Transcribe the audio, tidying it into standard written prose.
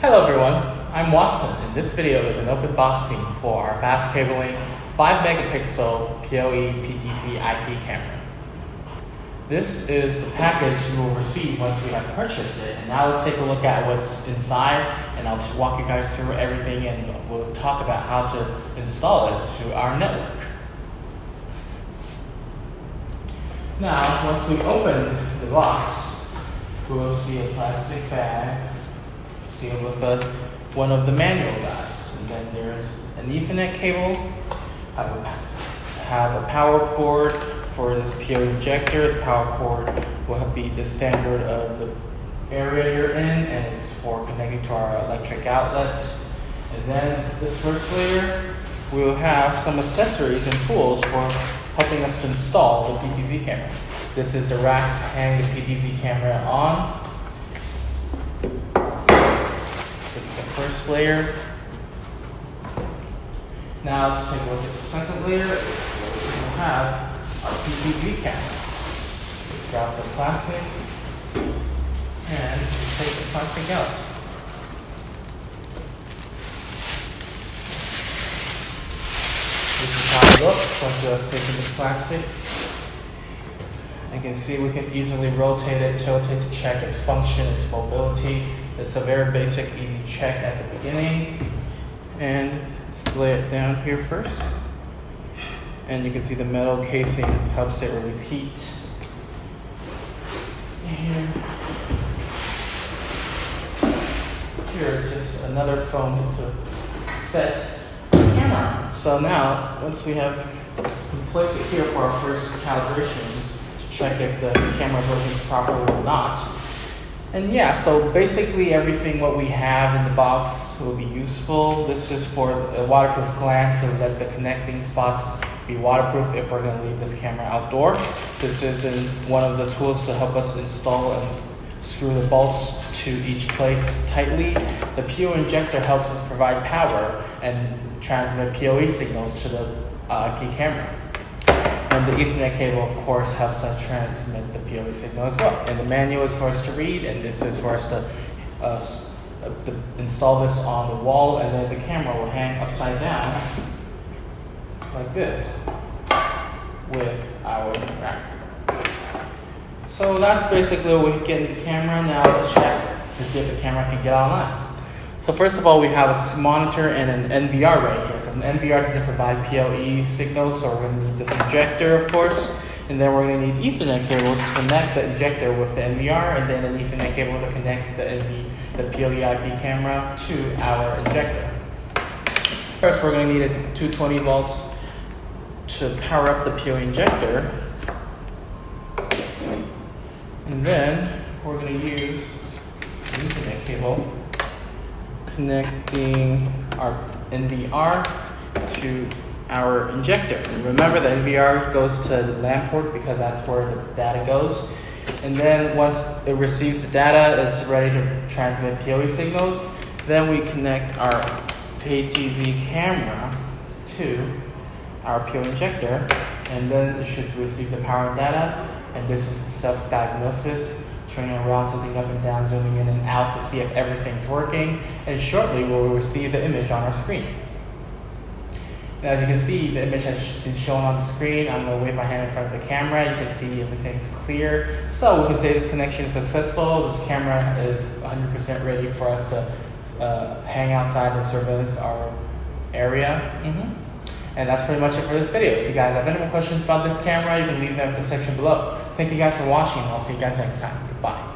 Hello everyone, I'm Watson, and this video is an open boxing for our Fastcabling 5 megapixel PoE PTZ IP camera. This is the package you will receive once we have purchased it, and now let's take a look at what's inside, and I'll just walk you guys through everything and we'll talk about how to install it to our network. Now, once we open the box, we will see a plastic bag sealed with one of the manual guides, and then there's an Ethernet cable. Have a power cord for this PoE injector. The power cord will be the standard of the area you're in, and it's for connecting to our electric outlet. And then this first layer, we will have some accessories and tools for helping us to install the PTZ camera. This is the rack to hang the PTZ camera on. This is the first layer. Now let's take a look at the second layer. We'll have our PTZ camera. Let's drop the plastic and take the plastic out. This is how it looks once you have taken the plastic. You can see we can easily rotate it, tilt it to check its function, its mobility. It's a very basic, easy check at the beginning. And let's lay it down here first. And you can see the metal casing helps it release heat. Here is just another foam to set the camera. So now, once we have placed it here for our first calibration, check if the camera is working properly or not. And yeah, so basically everything what we have in the box will be useful. This is for a waterproof gland to let the connecting spots be waterproof if we're going to leave this camera outdoor. This is one of the tools to help us install and screw the bolts to each place tightly. The PoE injector helps us provide power and transmit PoE signals to the IP camera. And the Ethernet cable, of course, helps us transmit the PoE signal as well. And the manual is for us to read, and this is for us to install this on the wall, and then the camera will hang upside down like this with our rack. So that's basically what we get in the camera. Now let's check to see if the camera can get online. So first of all, we have a monitor and an NVR right here. So an NVR doesn't provide PoE signals, so we're going to need this injector, of course. And then we're going to need Ethernet cables to connect the injector with the NVR, and then an Ethernet cable to connect the PoE IP camera to our injector. First, we're going to need a 220 volts to power up the PoE injector. And then we're going to use the Ethernet cable connecting our NVR to our injector. And remember, the NVR goes to the LAN port because that's where the data goes. And then once it receives the data, it's ready to transmit PoE signals. Then we connect our PTZ camera to our PoE injector, and then it should receive the power and data. And this is the self-diagnosis, turning around, tilting up and down, zooming in and out to see if everything's working. And shortly, we'll receive the image on our screen. And as you can see, the image has been shown on the screen. I'm going to wave my hand in front of the camera. You can see everything's clear. So we can say this connection is successful. This camera is 100% ready for us to hang outside and surveillance our area. And that's pretty much it for this video. If you guys have any more questions about this camera, you can leave them in the section below. Thank you guys for watching. I'll see you guys next time. Goodbye.